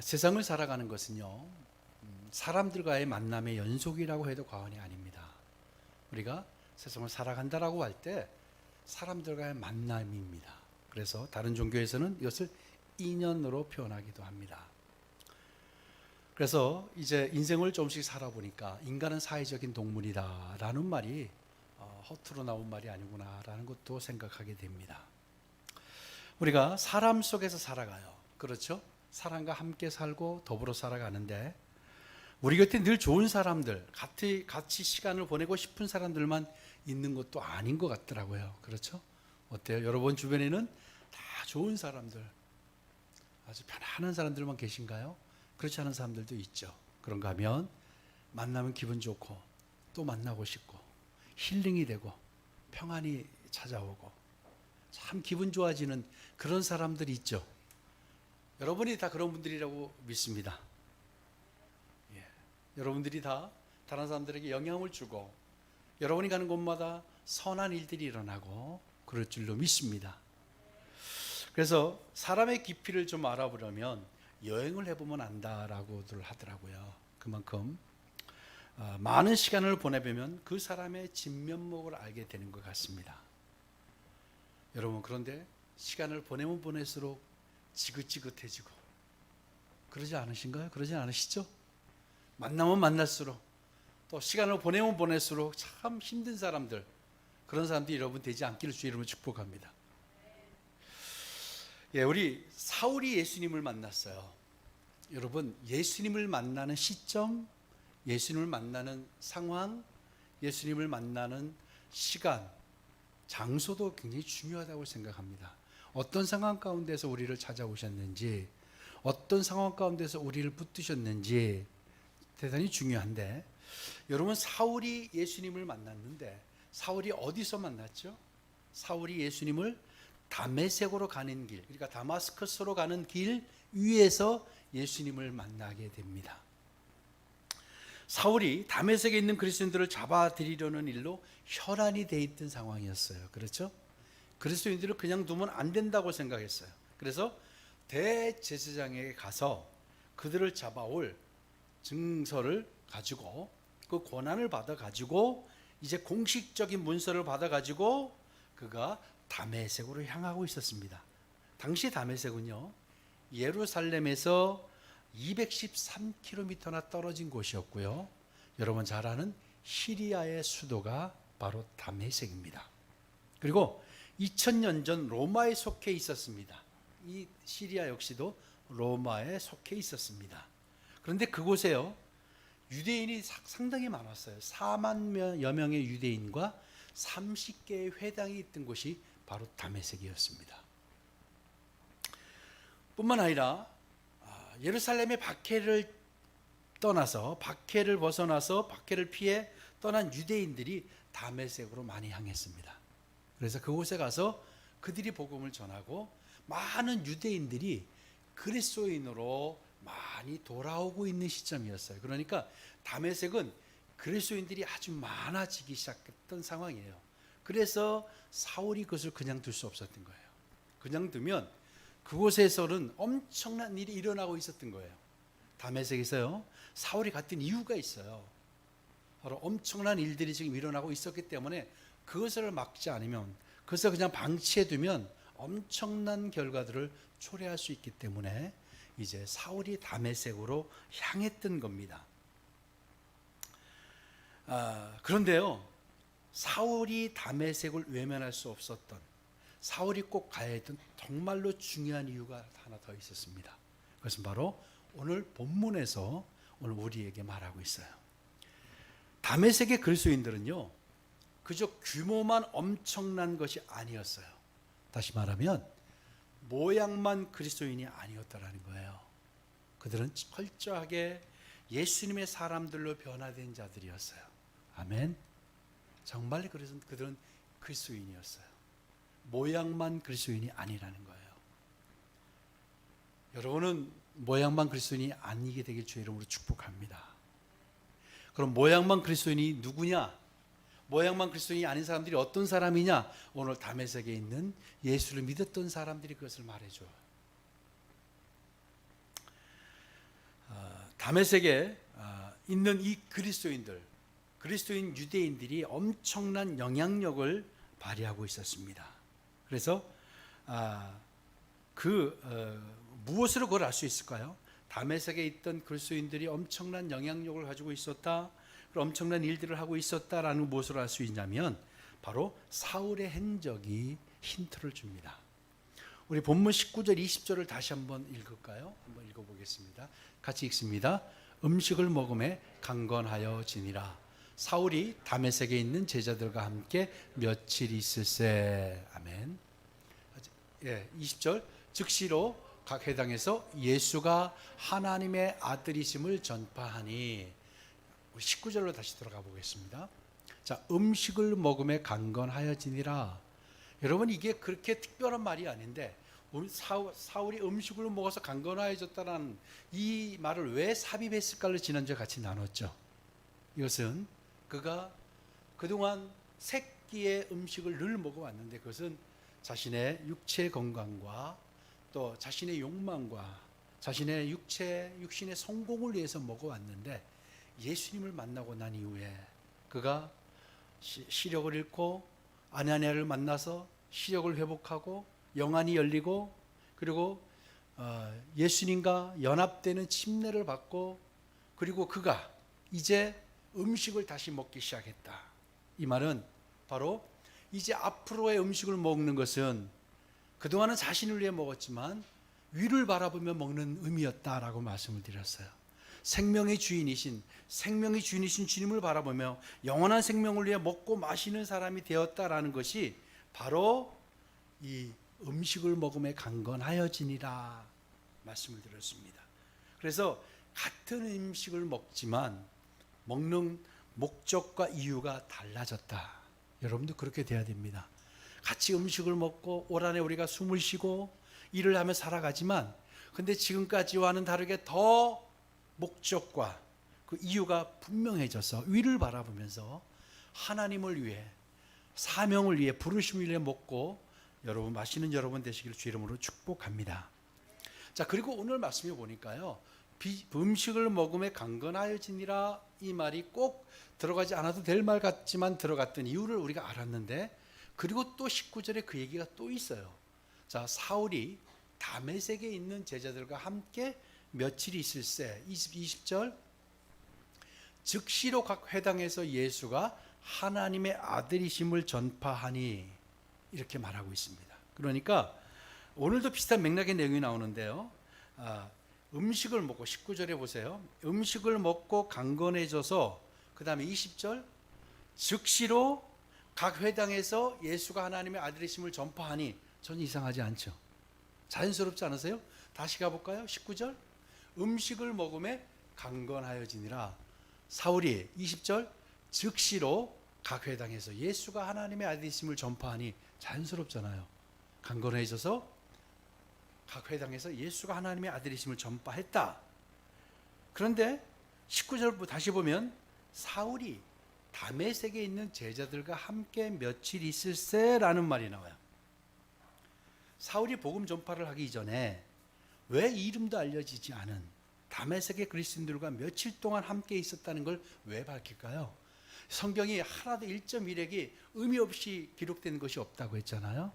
세상을 살아가는 것은요, 사람들과의 만남의 연속이라고 해도 과언이 아닙니다. 우리가 세상을 살아간다라고 할 때 사람들과의 만남입니다. 그래서 다른 종교에서는 이것을 인연으로 표현하기도 합니다. 그래서 이제 인생을 조금씩 살아보니까 인간은 사회적인 동물이다라는 말이 허투루 나온 말이 아니구나라는 것도 생각하게 됩니다. 우리가 사람 속에서 살아가요. 그렇죠? 사람과 함께 살고 더불어 살아가는데 우리 곁에 늘 좋은 사람들, 같이 시간을 보내고 싶은 사람들만 있는 것도 아닌 것 같더라고요. 그렇죠? 어때요? 여러분 주변에는 다 좋은 사람들, 아주 편안한 사람들만 계신가요? 그렇지 않은 사람들도 있죠. 그런가 하면 만나면 기분 좋고 또 만나고 싶고 힐링이 되고 평안이 찾아오고 참 기분 좋아지는 그런 사람들이 있죠. 여러분이 다 그런 분들이라고 믿습니다. 여러분들이 다 다른 사람들에게 영향을 주고 여러분이 가는 곳마다 선한 일들이 일어나고 그럴 줄로 믿습니다. 그래서 사람의 깊이를 좀 알아보려면 여행을 해보면 안다라고들 하더라고요. 그만큼 많은 시간을 보내보면 그 사람의 진면목을 알게 되는 것 같습니다. 여러분, 그런데 시간을 보내면 보낼수록 지긋지긋해지고 그러지 않으신가요? 그러지 않으시죠? 만나면 만날수록 또 시간을 보내면 보낼수록 참 힘든 사람들, 그런 사람들이 여러분 되지 않기를 주의 이름으로 축복합니다. 우리 사울이 예수님을 만났어요. 여러분, 예수님을 만나는 시점, 예수님을 만나는 상황, 예수님을 만나는 시간, 장소도 굉장히 중요하다고 생각합니다. 어떤 상황 가운데서 우리를 찾아오셨는지, 어떤 상황 가운데서 우리를 붙드셨는지 대단히 중요한데, 여러분, 사울이 예수님을 만났는데 사울이 어디서 만났죠? 사울이 예수님을 다메섹으로 가는 길, 그러니까 다마스커스로 가는 길 위에서 예수님을 만나게 됩니다. 사울이 다메섹에 있는 그리스도인들을 잡아들이려는 일로 혈안이 돼 있던 상황이었어요. 그렇죠? 그리스도인들을 그냥 두면 안 된다고 생각했어요. 그래서 대제사장에게 가서 그들을 잡아올 증서를 가지고 그 권한을 받아 가지고 이제 공식적인 문서를 받아 가지고 그가 다메섹으로 향하고 있었습니다. 당시 다메섹은요, 예루살렘에서 213km나 떨어진 곳이었고요, 여러분 잘 아는 시리아의 수도가 바로 다메섹입니다. 그리고 2000년 전 로마에 속해 있었습니다. 이 시리아 역시도 로마에 속해 있었습니다. 그런데 그곳에요, 유대인이 상당히 많았어요. 4만여 명의 유대인과 30개의 회당이 있던 곳이 바로 다메섹이었습니다. 뿐만 아니라 예루살렘의 박해를 떠나서, 박해를 벗어나서 박해를 피해 떠난 유대인들이 다메섹으로 많이 향했습니다. 그래서 그곳에 가서 그들이 복음을 전하고 많은 유대인들이 그리스도인으로 많이 돌아오고 있는 시점이었어요. 그러니까 다메섹은 그리스도인들이 아주 많아지기 시작했던 상황이에요. 그래서 사울이 그것을 그냥 둘 수 없었던 거예요. 그냥 두면 그곳에서는 엄청난 일이 일어나고 있었던 거예요. 다메섹에서요, 사울이 갔던 이유가 있어요. 바로 엄청난 일들이 지금 일어나고 있었기 때문에 그것을 막지 않으면, 그것을 그냥 방치해두면 엄청난 결과들을 초래할 수 있기 때문에 이제 사울이 다메섹으로 향했던 겁니다. 그런데요, 사울이 다메섹을 외면할 수 없었던, 사울이 꼭 가야 했던 정말로 중요한 이유가 하나 더 있었습니다. 그것은 바로 오늘 본문에서 오늘 우리에게 말하고 있어요. 다메섹의 그리스도인들은요, 그저 규모만 엄청난 것이 아니었어요. 다시 말하면 모양만 그리스도인이 아니었다라는 거예요. 그들은 철저하게 예수님의 사람들로 변화된 자들이었어요. 아멘. 정말 그들은 그리스도인이었어요. 모양만 그리스도인이 아니라는 거예요. 여러분은 모양만 그리스도인이 아니게 되길 주의 이름으로 축복합니다. 그럼 모양만 그리스도인이 누구냐? 모양만 그리스도인이 아닌 사람들이 어떤 사람이냐? 오늘 다메섹에 있는 예수를 믿었던 사람들이 그것을 말해줘요. 다메섹에 있는 이 그리스도인 유대인들이 엄청난 영향력을 발휘하고 있었습니다. 그래서 무엇으로 그걸 알 수 있을까요? 다메섹에 있던 그리스도인들이 엄청난 영향력을 가지고 있었다, 엄청난 일들을 하고 있었다라는 무엇으로 알 수 있냐면 바로 사울의 행적이 힌트를 줍니다. 우리 본문 19절 20절을 다시 한번 읽을까요? 한번 읽어보겠습니다. 같이 읽습니다. 음식을 먹음에 강건하여 지니라. 사울이 다메섹에 있는 제자들과 함께 며칠 있을세. 아멘. 20절 즉시로 각 회당에서 예수가 하나님의 아들이심을 전파하니. 우리 19절로 다시 들어가 보겠습니다. 자, 음식을 먹음에 강건하여지니라. 여러분, 이게 그렇게 특별한 말이 아닌데 사울이 음식을 먹어서 강건하여졌다는 이 말을 왜 삽입했을까를 지난주에 같이 나눴죠. 이것은 그가 그동안 새끼의 음식을 늘 먹어왔는데 그것은 자신의 육체 건강과 또 자신의 욕망과 자신의 육신의 성공을 위해서 먹어왔는데 예수님을 만나고 난 이후에 그가 시력을 잃고 아나니아를 만나서 시력을 회복하고 영안이 열리고 그리고 예수님과 연합되는 침례를 받고 그리고 그가 이제 음식을 다시 먹기 시작했다. 이 말은 바로 이제 앞으로의 음식을 먹는 것은 그동안은 자신을 위해 먹었지만 위를 바라보며 먹는 의미였다라고 말씀을 드렸어요. 생명의 주인이신 주님을 바라보며 영원한 생명을 위해 먹고 마시는 사람이 되었다라는 것이 바로 이 음식을 먹음에 강건하여지니라 말씀을 드렸습니다. 그래서 같은 음식을 먹지만 먹는 목적과 이유가 달라졌다. 여러분도 그렇게 돼야 됩니다. 같이 음식을 먹고 올 한해 우리가 숨을 쉬고 일을 하며 살아가지만 근데 지금까지와는 다르게 더 목적과 그 이유가 분명해져서 위를 바라보면서 하나님을 위해 사명을 위해 부르심을 위해 먹고 여러분 마시는 여러분 되시기를 주 이름으로 축복합니다. 자, 그리고 오늘 말씀에 보니까요, 음식을 먹음에 강건하여지니라 이 말이 꼭 들어가지 않아도 될 말 같지만 들어갔던 이유를 우리가 알았는데 그리고 또 19절에 그 얘기가 또 있어요. 자, 사울이 다메섹에 있는 제자들과 함께 며칠 있을세. 20절 즉시로 각 회당에서 예수가 하나님의 아들이심을 전파하니 이렇게 말하고 있습니다. 그러니까 오늘도 비슷한 맥락의 내용이 나오는데요. 음식을 먹고 19절에 보세요. 음식을 먹고 강건해져서 그 다음에 20절 즉시로 각 회당에서 예수가 하나님의 아들이심을 전파하니 전 이상하지 않죠. 자연스럽지 않으세요? 다시 가볼까요? 19절 음식을 먹음에 강건하여지니라. 사울이 20절 즉시로 각 회당에서 예수가 하나님의 아들이심을 전파하니 자연스럽잖아요. 강건해져서 각 회당에서 예수가 하나님의 아들이심을 전파했다. 그런데 19절 다시 보면 사울이 다메섹에 있는 제자들과 함께 며칠 있을세라는 말이 나와요. 사울이 복음 전파를 하기 이전에 왜 이름도 알려지지 않은 다메섹의 그리스도인들과 며칠 동안 함께 있었다는 걸 왜 밝힐까요? 성경이 하나도 1.1획이 의미 없이 기록된 것이 없다고 했잖아요.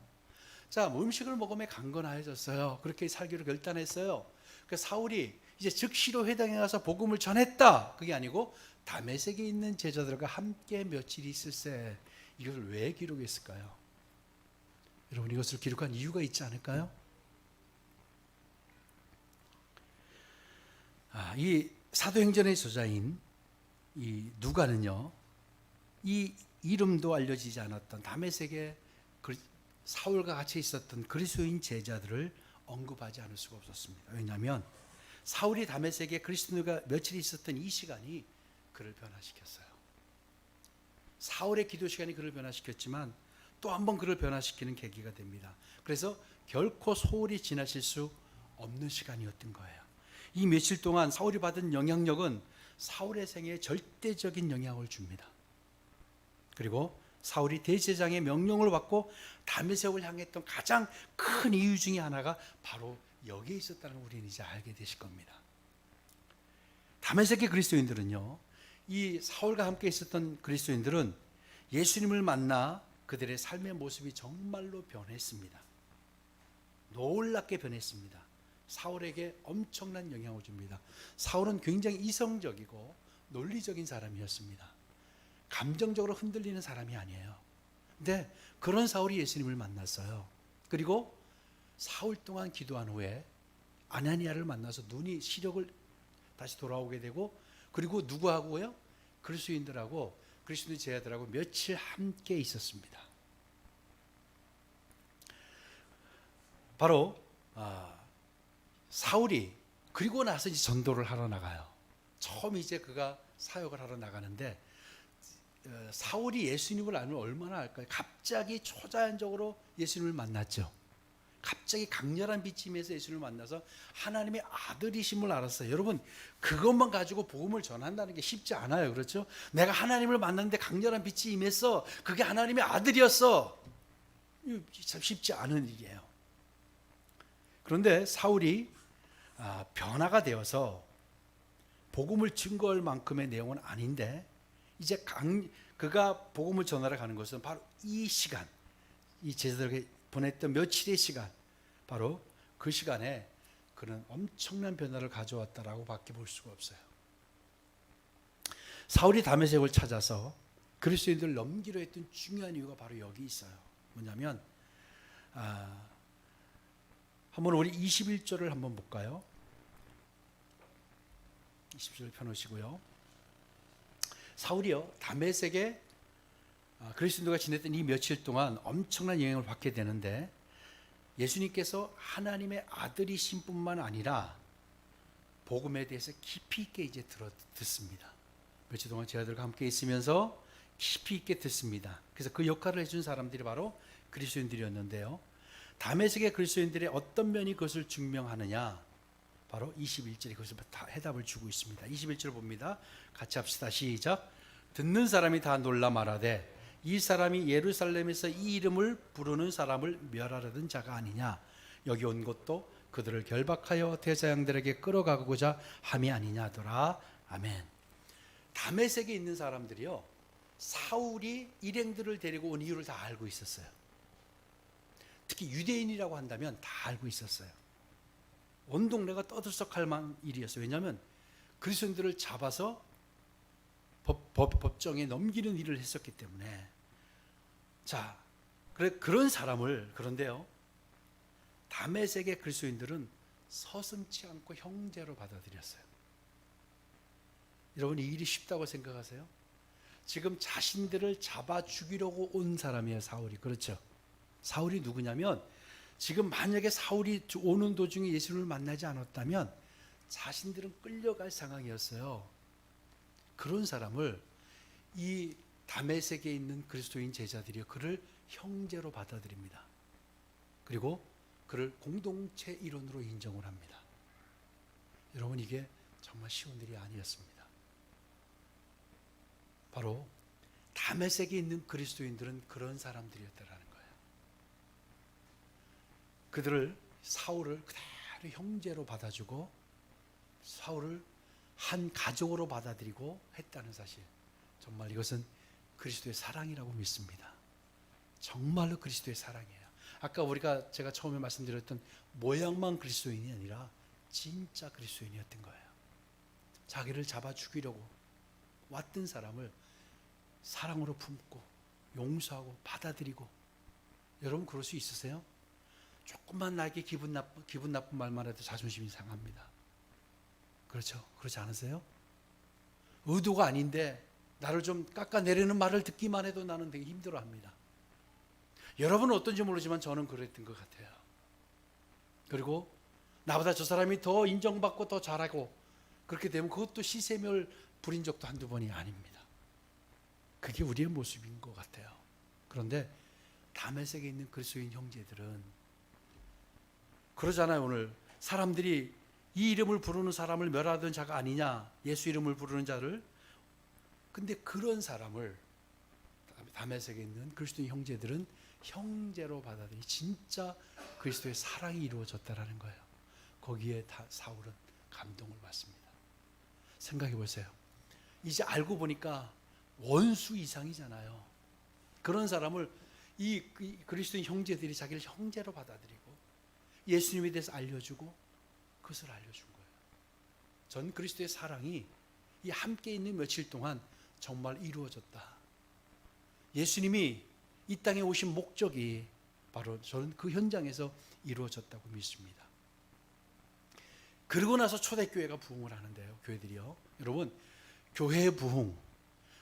자, 음식을 먹음에 강건하여졌어요. 그렇게 살기로 결단했어요. 그 사울이 이제 즉시로 회당에 가서 복음을 전했다. 그게 아니고 다메섹에 있는 제자들과 함께 며칠 있을세. 이것을 왜 기록했을까요? 여러분, 이것을 기록한 이유가 있지 않을까요? 이 사도행전의 저자인 이 누가는요, 이 이름도 알려지지 않았던 다메섹에 사울과 같이 있었던 그리스도인 제자들을 언급하지 않을 수가 없었습니다. 왜냐하면 사울이 다메섹에 그리스도인과 며칠 있었던 이 시간이 그를 변화시켰어요. 사울의 기도 시간이 그를 변화시켰지만 또 한 번 그를 변화시키는 계기가 됩니다. 그래서 결코 소홀히 지나칠 수 없는 시간이었던 거예요. 이 며칠 동안 사울이 받은 영향력은 사울의 생애에 절대적인 영향을 줍니다. 그리고 사울이 대제장의 명령을 받고 다메섹을 향했던 가장 큰 이유 중에 하나가 바로 여기에 있었다는 걸 우리는 이제 알게 되실 겁니다. 다메섹의 그리스도인들은요, 이 사울과 함께 있었던 그리스도인들은 예수님을 만나 그들의 삶의 모습이 정말로 변했습니다. 놀랍게 변했습니다. 사울에게 엄청난 영향을 줍니다. 사울은 굉장히 이성적이고 논리적인 사람이었습니다. 감정적으로 흔들리는 사람이 아니에요. 근데 그런 사울이 예수님을 만났어요. 그리고 사흘 동안 기도한 후에 아나니아를 만나서 눈이 시력을 다시 돌아오게 되고, 그리고 누구하고요? 그리스도인들하고 그리스도 제자들하고 며칠 함께 있었습니다. 바로 사울이 그리고 나서 이제 전도를 하러 나가요. 처음 이제 그가 사역을 하러 나가는데, 사울이 예수님을 알면 얼마나 알까요? 갑자기 초자연적으로 예수님을 만났죠. 갑자기 강렬한 비침에서 예수님을 만나서 하나님의 아들이심을 알았어요. 여러분, 그것만 가지고 복음을 전한다는 게 쉽지 않아요. 그렇죠? 내가 하나님을 만났는데 강렬한 빛이 임했어. 그게 하나님의 아들이었어. 참 쉽지 않은 일이에요. 그런데 사울이 변화가 되어서 복음을 증거할 만큼의 내용은 아닌데, 이제 그가 복음을 전하러 가는 것은 바로 이 시간, 이 제자들에게 보냈던 며칠의 시간, 바로 그 시간에 그는 엄청난 변화를 가져왔다라고 밖에 볼 수가 없어요. 사울이 다메섹을 찾아서 그리스도인들을 넘기려 했던 중요한 이유가 바로 여기 있어요. 뭐냐면 한번 우리 21절을 한번 볼까요? 20절을 펴놓으시고요. 사울이요, 다메섹에 그리스도인들과 지냈던 이 며칠 동안 엄청난 영향을 받게 되는데, 예수님께서 하나님의 아들이신 뿐만 아니라 복음에 대해서 깊이 있게 이제 듣습니다. 며칠 동안 제자들과 함께 있으면서 깊이 있게 듣습니다. 그래서 그 역할을 해준 사람들이 바로 그리스도인들이었는데요. 다메섹의 그리스도인들의 어떤 면이 그것을 증명하느냐, 바로 21절이 그것을 다 해답을 주고 있습니다. 21절 봅니다. 같이 합시다. 시작. 듣는 사람이 다 놀라 말하되 이 사람이 예루살렘에서 이 이름을 부르는 사람을 멸하려던 자가 아니냐. 여기 온 것도 그들을 결박하여 대제사장들에게 끌어가고자 함이 아니냐더라. 아멘. 다메섹에 있는 사람들이요, 사울이 일행들을 데리고 온 이유를 다 알고 있었어요. 특히 유대인이라고 한다면 다 알고 있었어요. 온 동네가 떠들썩할 만한 일이었어요. 왜냐하면 그리스도인들을 잡아서 법정에 넘기는 일을 했었기 때문에. 자, 그런 사람을, 그런데요, 다메섹의 그리스도인들은 서슴지 않고 형제로 받아들였어요. 여러분, 이 일이 쉽다고 생각하세요? 지금 자신들을 잡아 죽이려고 온 사람이에요, 사울이. 그렇죠? 사울이 누구냐면, 지금 만약에 사울이 오는 도중에 예수님을 만나지 않았다면 자신들은 끌려갈 상황이었어요. 그런 사람을 이 다메섹에 있는 그리스도인 제자들이 그를 형제로 받아들입니다. 그리고 그를 공동체 일원으로 인정을 합니다. 여러분, 이게 정말 쉬운 일이 아니었습니다. 바로 다메섹에 있는 그리스도인들은 그런 사람들이었다라는 거예요. 그들을, 사울을 그대로 형제로 받아주고 사울을 한 가족으로 받아들이고 했다는 사실, 정말 이것은 그리스도의 사랑이라고 믿습니다. 정말로 그리스도의 사랑이에요. 아까 제가 처음에 말씀드렸던 모양만 그리스도인이 아니라 진짜 그리스도인이었던 거예요. 자기를 잡아 죽이려고 왔던 사람을 사랑으로 품고 용서하고 받아들이고. 여러분, 그럴 수 있으세요? 조금만 나에게 기분 나쁜 말만 해도 자존심이 상합니다. 그렇죠? 그렇지 않으세요? 의도가 아닌데 나를 좀 깎아내리는 말을 듣기만 해도 나는 되게 힘들어합니다. 여러분은 어떤지 모르지만 저는 그랬던 것 같아요. 그리고 나보다 저 사람이 더 인정받고 더 잘하고 그렇게 되면 그것도 시세멸 부린 적도 한두 번이 아닙니다. 그게 우리의 모습인 것 같아요. 그런데 다메섹에 있는 그리스도인 형제들은 그러잖아요. 오늘 사람들이 이 이름을 부르는 사람을 멸하던 자가 아니냐, 예수 이름을 부르는 자를. 근데 그런 사람을 다메섹에 있는 그리스도인 형제들은 형제로 받아들이 진짜 그리스도의 사랑이 이루어졌다라는 거예요. 거기에 사울은 감동을 받습니다. 생각해 보세요. 이제 알고 보니까 원수 이상이잖아요. 그런 사람을 이 그리스도인 형제들이 자기를 형제로 받아들이고 예수님에 대해서 알려주고 그것을 알려준 거예요. 전 그리스도의 사랑이 이 함께 있는 며칠 동안 정말 이루어졌다. 예수님이 이 땅에 오신 목적이 바로 저는 그 현장에서 이루어졌다고 믿습니다. 그러고 나서 초대교회가 부흥을 하는데요. 교회들이요. 여러분, 교회의 부흥,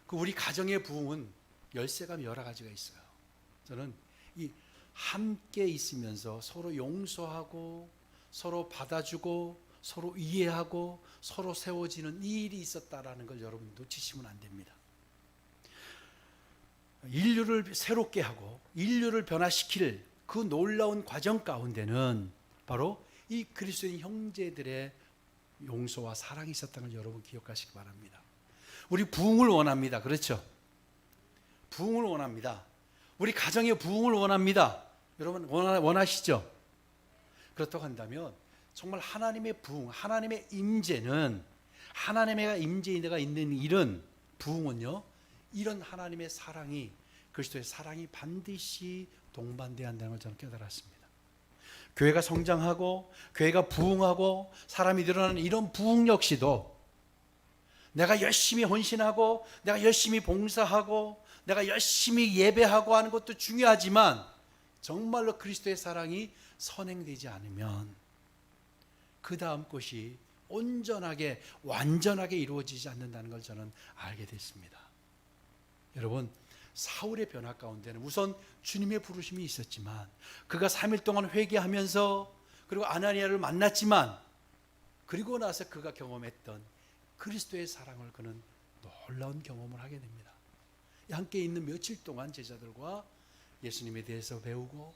그 우리 가정의 부흥은 열쇠가 여러 가지가 있어요. 저는 이 함께 있으면서 서로 용서하고 서로 받아주고 서로 이해하고 서로 세워지는 이 일이 있었다라는 걸 여러분 놓치시면 안 됩니다. 인류를 새롭게 하고 인류를 변화시킬 그 놀라운 과정 가운데는 바로 이 그리스도인 형제들의 용서와 사랑이 있었다는 걸 여러분 기억하시기 바랍니다. 우리 부흥을 원합니다. 그렇죠? 부흥을 원합니다. 우리 가정의 부흥을 원합니다. 여러분 원하시죠? 그렇다고 한다면 정말 하나님의 부흥, 하나님의 임재는 하나님의 임재가 있는 일은 부흥은요, 이런 하나님의 사랑이 그리스도의 사랑이 반드시 동반돼야 한다는 걸 저는 깨달았습니다. 교회가 성장하고 교회가 부흥하고 사람이 늘어나는 이런 부흥 역시도 내가 열심히 헌신하고 내가 열심히 봉사하고 내가 열심히 예배하고 하는 것도 중요하지만 정말로 그리스도의 사랑이 선행되지 않으면 그 다음 것이 온전하게 완전하게 이루어지지 않는다는 걸 저는 알게 됐습니다. 여러분, 사울의 변화 가운데는 우선 주님의 부르심이 있었지만 그가 3일 동안 회개하면서 그리고 아나니아를 만났지만 그리고 나서 그가 경험했던 그리스도의 사랑을 그는 놀라운 경험을 하게 됩니다. 함께 있는 며칠 동안 제자들과 예수님에 대해서 배우고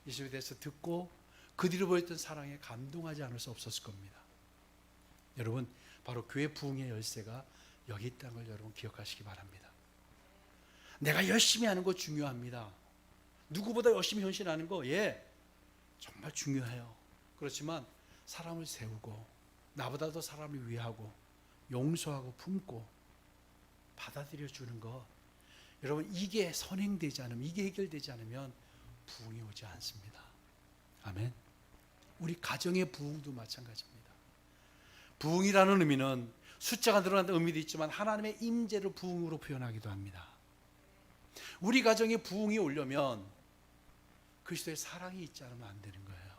예수님에 대해서 듣고 그 뒤로 보였던 사랑에 감동하지 않을 수 없었을 겁니다. 여러분, 바로 교회 부흥의 열쇠가 여기 있다는 걸 여러분 기억하시기 바랍니다. 내가 열심히 하는 거 중요합니다. 누구보다 열심히 헌신하는 거, 정말 중요해요. 그렇지만 사람을 세우고 나보다 더 사람을 위하고 용서하고 품고 받아들여 주는 것, 여러분 이게 선행되지 않으면, 이게 해결되지 않으면 부흥이 오지 않습니다. 아멘. 우리 가정의 부흥도 마찬가지입니다. 부흥이라는 의미는 숫자가 늘어난다는 의미도 있지만 하나님의 임재를 부흥으로 표현하기도 합니다. 우리 가정에 부흥이 오려면 그리스도의 사랑이 있지 않으면 안 되는 거예요.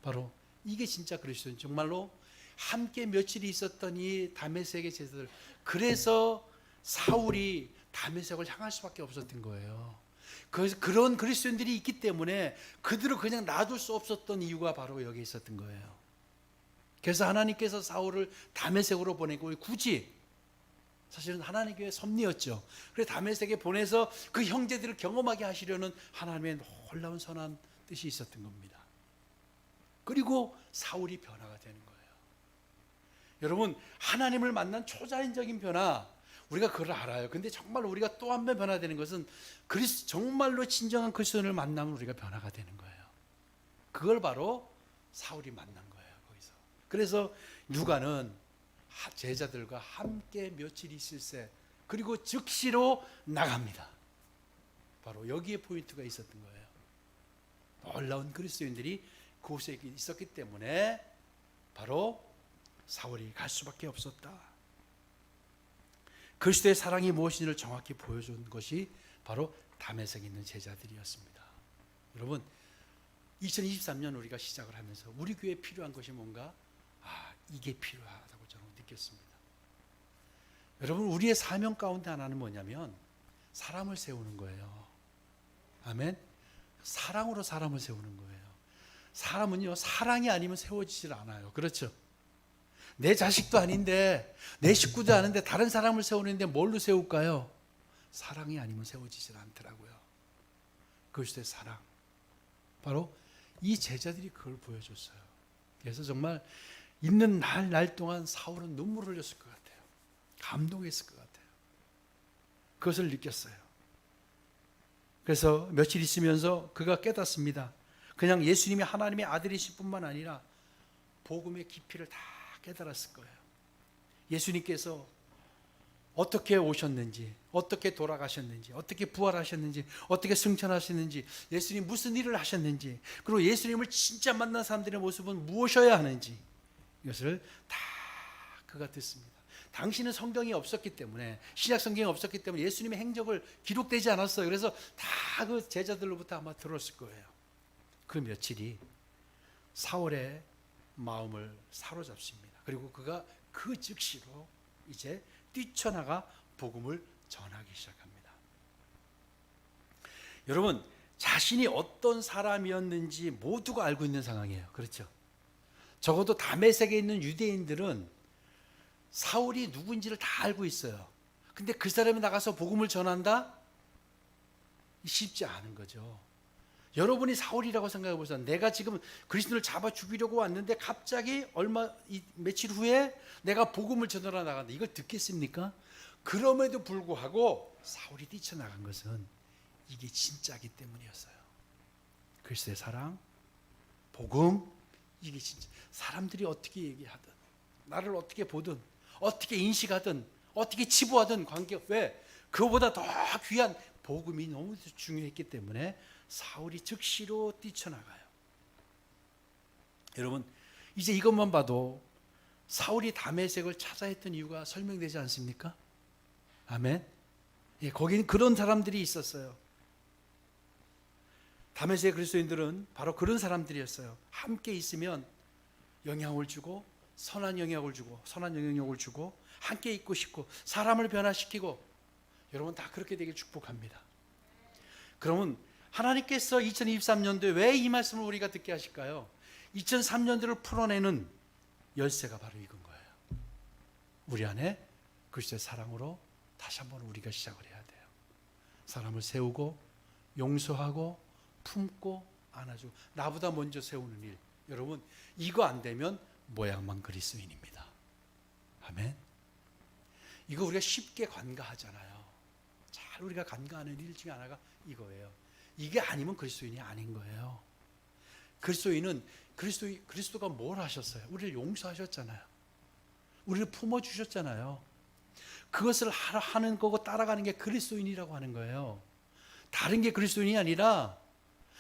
바로 이게 진짜 그리스도인, 정말로 함께 며칠이 있었던 이 다메섹의 제자들, 그래서 사울이 다메섹을 향할 수밖에 없었던 거예요. 그래서 그런 그리스도인들이 있기 때문에 그들을 그냥 놔둘 수 없었던 이유가 바로 여기 있었던 거예요. 그래서 하나님께서 사울을 다메섹으로 보내고, 굳이 사실은 하나님의 섭리였죠. 그래서 다메섹에 보내서 그 형제들을 경험하게 하시려는 하나님의 놀라운 선한 뜻이 있었던 겁니다. 그리고 사울이 변화가 되는 거예요. 여러분, 하나님을 만난 초자연적인 변화, 우리가 그걸 알아요. 근데 정말 우리가 또 한 번 변화되는 것은 정말로 진정한 그리스도인을 만나면 우리가 변화가 되는 거예요. 그걸 바로 사울이 만난 거예요, 거기서. 그래서 누가는 제자들과 함께 며칠 있을새, 그리고 즉시로 나갑니다. 바로 여기에 포인트가 있었던 거예요. 놀라운 그리스도인들이 그곳에 있었기 때문에 바로 사울이 갈 수밖에 없었다. 그리스도의 사랑이 무엇인지를 정확히 보여준 것이 바로 다메섹에 있는 제자들이었습니다. 여러분, 2023년 우리가 시작을 하면서 우리 교회에 필요한 것이 뭔가? 이게 필요하다고 저는 느꼈습니다. 여러분, 우리의 사명 가운데 하나는 뭐냐면 사람을 세우는 거예요. 아멘. 사랑으로 사람을 세우는 거예요. 사람은요, 사랑이 아니면 세워지질 않아요. 그렇죠? 내 자식도 아닌데, 내 식구도 아닌데 다른 사람을 세우는데 뭘로 세울까요? 사랑이 아니면 세워지질 않더라고요. 그리스도의 사랑, 바로 이 제자들이 그걸 보여줬어요. 그래서 정말 있는 날 동안 사울은 눈물을 흘렸을 것 같아요. 감동했을 것 같아요. 그것을 느꼈어요. 그래서 며칠 있으면서 그가 깨닫습니다. 그냥 예수님이 하나님의 아들이실 뿐만 아니라 복음의 깊이를 다 깨달았을 거예요. 예수님께서 어떻게 오셨는지, 어떻게 돌아가셨는지, 어떻게 부활하셨는지, 어떻게 승천하셨는지, 예수님 무슨 일을 하셨는지, 그리고 예수님을 진짜 만난 사람들의 모습은 무엇이어야 하는지, 이것을 다 그가 듣습니다. 당시는 성경이 없었기 때문에, 신약 성경이 없었기 때문에 예수님의 행적을 기록되지 않았어요. 그래서 다 그 제자들로부터 아마 들었을 거예요. 그 며칠이 사울의 마음을 사로잡습니다. 그리고 그가 그 즉시로 이제 뛰쳐나가 복음을 전하기 시작합니다. 여러분, 자신이 어떤 사람이었는지 모두가 알고 있는 상황이에요. 그렇죠? 적어도 다메섹에 있는 유대인들은 사울이 누군지를 다 알고 있어요. 근데 그 사람이 나가서 복음을 전한다? 쉽지 않은 거죠. 여러분이 사울이라고 생각해 보세요. 내가 지금 그리스도를 잡아 죽이려고 왔는데 갑자기 며칠 후에 내가 복음을 전하러 나간다. 이걸 듣겠습니까? 그럼에도 불구하고 사울이 뛰쳐나간 것은 이게 진짜기 때문이었어요. 그리스도의 사랑, 복음, 이게 진짜. 사람들이 어떻게 얘기하든, 나를 어떻게 보든, 어떻게 인식하든, 어떻게 치부하든 관계없. 왜? 그거보다 더 귀한 복음이 너무 중요했기 때문에 사울이 즉시로 뛰쳐나가요. 여러분, 이제 이것만 봐도 사울이 다메섹을 찾아 했던 이유가 설명되지 않습니까? 아멘. 예, 거기는 그런 사람들이 있었어요. 다메섹 그리스도인들은 바로 그런 사람들이었어요. 함께 있으면 영향을 주고, 선한 영향을 주고, 선한 영향력을 주고, 함께 있고 싶고, 사람을 변화시키고, 여러분 다 그렇게 되길 축복합니다. 그러면 하나님께서 2023년도에 왜 이 말씀을 우리가 듣게 하실까요? 2003년도를 풀어내는 열쇠가 바로 이건 거예요. 우리 안에 그리스도의 사랑으로 다시 한번 우리가 시작을 해야 돼요. 사람을 세우고 용서하고 품고 안아주고, 나보다 먼저 세우는 일. 여러분, 이거 안 되면 모양만 그리스도인입니다. 아멘. 이거 우리가 쉽게 관가하잖아요. 잘 우리가 간과하는 일 중에 하나가 이거예요. 이게 아니면 그리스도인이 아닌 거예요. 그리스도인은 그리스도가 뭘 하셨어요? 우리를 용서하셨잖아요. 우리를 품어주셨잖아요. 그것을 하는 거고 따라가는 게 그리스도인이라고 하는 거예요. 다른 게 그리스도인이 아니라,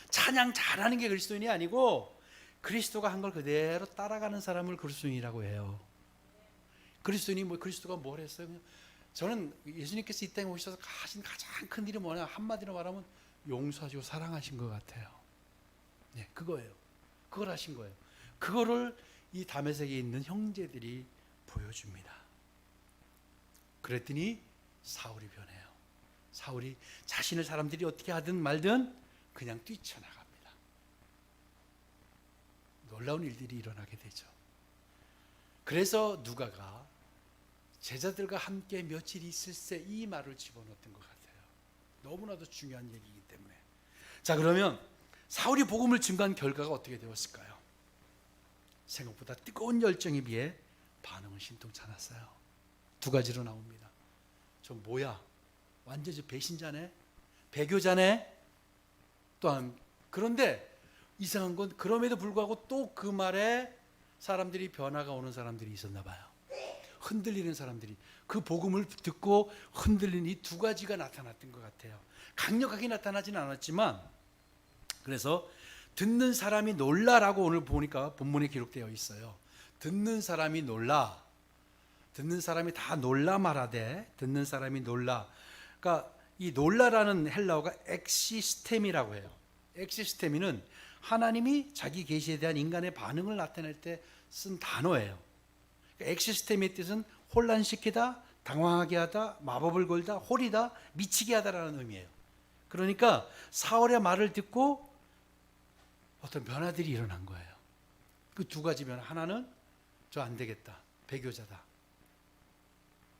찬양 잘하는 게 그리스도인이 아니고, 그리스도가 한 걸 그대로 따라가는 사람을 그리스도인이라고 해요. 그리스도인이 그리스도가 뭘 했어요? 저는 예수님께서 이 땅에 오셔서 하신 가장 큰 일이 뭐냐, 한마디로 말하면 용서하시고 사랑하신 것 같아요. 네, 그거예요. 그걸 하신 거예요. 그거를 이 다메섹에 있는 형제들이 보여줍니다. 그랬더니 사울이 변해요. 사울이 자신을 사람들이 어떻게 하든 말든 그냥 뛰쳐나갑니다. 놀라운 일들이 일어나게 되죠. 그래서 누가가 제자들과 함께 며칠 있을새 이 말을 집어넣었던 것 같아요. 너무나도 중요한 얘기이기 때문에. 자, 그러면 사울이 복음을 증거한 결과가 어떻게 되었을까요? 생각보다 뜨거운 열정에 비해 반응은 신통치 않았어요. 두 가지로 나옵니다. 저 뭐야? 완전히 배신자네? 배교자네? 또한, 그런데 이상한 건 그럼에도 불구하고 또 그 말에 사람들이 변화가 오는 사람들이 있었나 봐요. 흔들리는 사람들이 그 복음을 듣고 흔들리는 이 두 가지가 나타났던 것 같아요. 강력하게 나타나지는 않았지만, 그래서 듣는 사람이 놀라라고 오늘 보니까 본문에 기록되어 있어요. 듣는 사람이 놀라, 듣는 사람이 다 놀라 말하되, 듣는 사람이 놀라. 그러니까 이 놀라라는 헬라어가 엑시스템이라고 해요. 엑시스템이는 하나님이 자기 계시에 대한 인간의 반응을 나타낼 때 쓴 단어예요. 엑시스템의 뜻은 혼란시키다, 당황하게 하다, 마법을 걸다, 홀이다, 미치게 하다라는 의미예요. 그러니까 사울의 말을 듣고 어떤 변화들이 일어난 거예요. 그 두 가지 변화. 하나는 저 안 되겠다, 배교자다.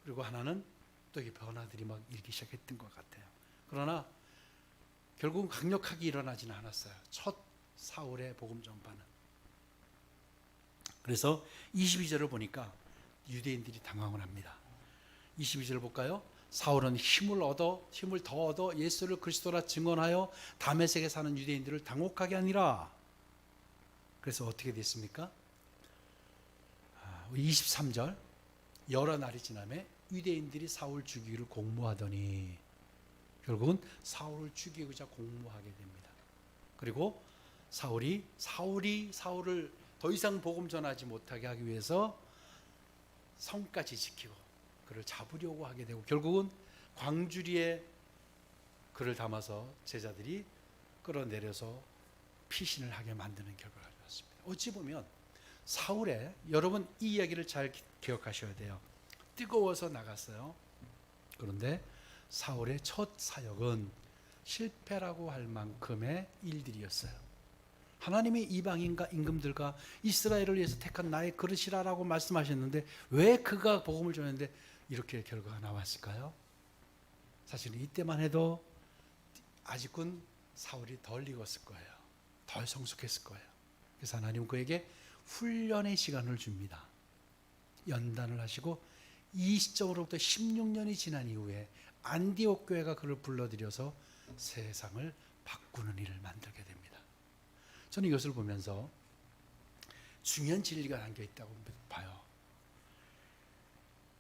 그리고 하나는 또 이 변화들이 막 일기 시작했던 것 같아요. 그러나 결국은 강력하게 일어나지는 않았어요. 첫 사울의 복음 전파는. 그래서 22절을 보니까 유대인들이 당황을 합니다. 22절 볼까요? 사울은 힘을 더 얻어 예수를 그리스도라 증언하여 다메섹에 사는 유대인들을 당혹하게 하니라. 그래서 어떻게 됐습니까? 23절 여러 날이 지나매 유대인들이 사울 죽이기를 공모하더니 결국은 사울을 죽이고자 공모하게 됩니다. 그리고 사울이 사울을 더 이상 복음 전하지 못하게 하기 위해서 성까지 지키고 그를 잡으려고 하게 되고 결국은 광주리에 그를 담아서 제자들이 끌어내려서 피신을 하게 만드는 결과가 되었습니다. 어찌 보면 사울의, 여러분 이 이야기를 잘 기억하셔야 돼요. 뜨거워서 나갔어요. 그런데 사울의 첫 사역은 실패라고 할 만큼의 일들이었어요. 하나님이 이방인과 임금들과 이스라엘을 위해서 택한 나의 그릇이라고 말씀하셨는데 왜 그가 복음을 전했는데 이렇게 결과가 나왔을까요? 사실은 이때만 해도 아직은 사울이 덜 익었을 거예요. 덜 성숙했을 거예요. 그래서 하나님은 그에게 훈련의 시간을 줍니다. 연단을 하시고 이 시점으로부터 16년이 지난 이후에 안디옥 교회가 그를 불러들여서 세상을 바꾸는 일을 만들게 됩니다. 저는 이것을 보면서 중요한 진리가 담겨 있다고 봐요.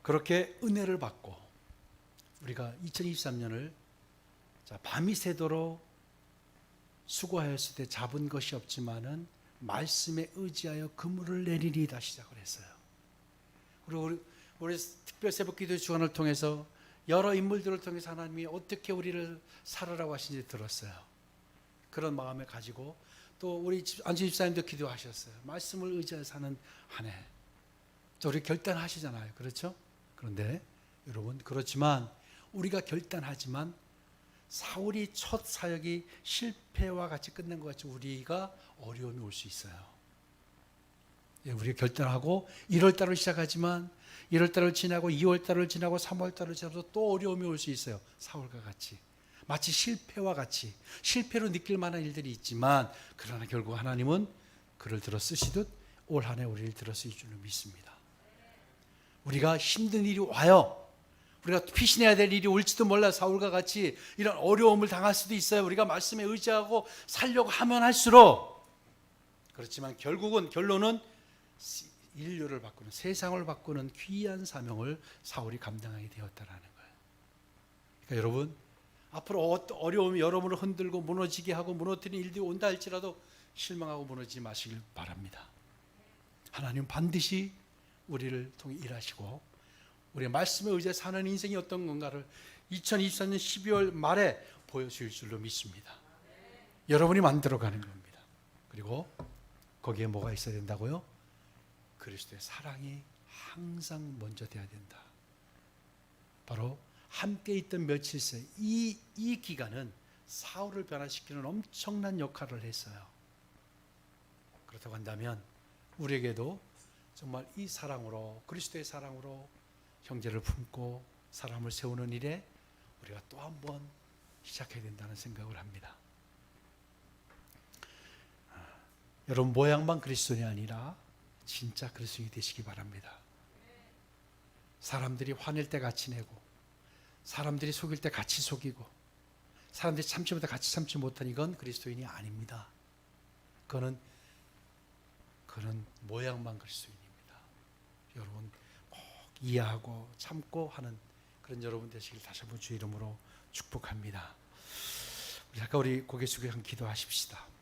그렇게 은혜를 받고 우리가 2023년을 밤이 새도록 수고하였을 때 잡은 것이 없지만은 말씀에 의지하여 그물을 내리리다 시작을 했어요. 그리고 우리 특별 새벽기도 주간을 통해서 여러 인물들을 통해서 하나님이 어떻게 우리를 살아라고 하신지 들었어요. 그런 마음을 가지고 또 우리 안주 집사님도 기도하셨어요. 말씀을 의지하여 사는 한 해. 우리 결단하시잖아요. 그렇죠? 그런데 여러분 그렇지만 우리가 결단하지만 사울이 첫 사역이 실패와 같이 끝난 것 같이 우리가 어려움이 올 수 있어요. 우리가 결단하고 1월달을 시작하지만 1월달을 지나고 2월달을 지나고 3월달을 지나서 또 어려움이 올 수 있어요. 사울과 같이 마치 실패와 같이 실패로 느낄 만한 일들이 있지만 그러나 결국 하나님은 그를 들어 쓰시듯 올 한 해 우리를 들어 쓰실 줄로 믿습니다. 우리가 힘든 일이 와요. 우리가 피신해야 될 일이 올지도 몰라. 사울과 같이 이런 어려움을 당할 수도 있어요. 우리가 말씀에 의지하고 살려고 하면 할수록. 그렇지만 결론은 인류를 바꾸는, 세상을 바꾸는 귀한 사명을 사울이 감당하게 되었다라는 거예요. 그러니까 여러분 앞으로 어려움이 여러분을 흔들고 무너지게 하고 무너뜨리는 일들이 온다 할지라도 실망하고 무너지지 마시길 바랍니다. 하나님은 반드시 우리를 통해 일하시고 우리의 말씀에 의지해 사는 인생이 어떤 건가를 2024년 12월 말에 보여줄 줄로 믿습니다. 여러분이 만들어가는 겁니다. 그리고 거기에 뭐가 있어야 된다고요? 그리스도의 사랑이 항상 먼저 돼야 된다. 바로 함께 있던 며칠 새 이 기간은 사울을 변화시키는 엄청난 역할을 했어요. 그렇다고 한다면 우리에게도 정말 이 사랑으로, 그리스도의 사랑으로 형제를 품고 사람을 세우는 일에 우리가 또 한 번 시작해야 된다는 생각을 합니다. 여러분 모양만 그리스도인이 아니라 진짜 그리스도인이 되시기 바랍니다. 사람들이 화낼 때 같이 내고 사람들이 속일 때 같이 속이고 사람들이 참지 못해 같이 참지 못한 이건 그리스도인이 아닙니다. 그거는 모양만 그리스도인입니다. 여러분 꼭 이해하고 참고 하는 그런 여러분 되시길 다시 한번 주의 이름으로 축복합니다. 우리 고개 숙여 기도하십시다.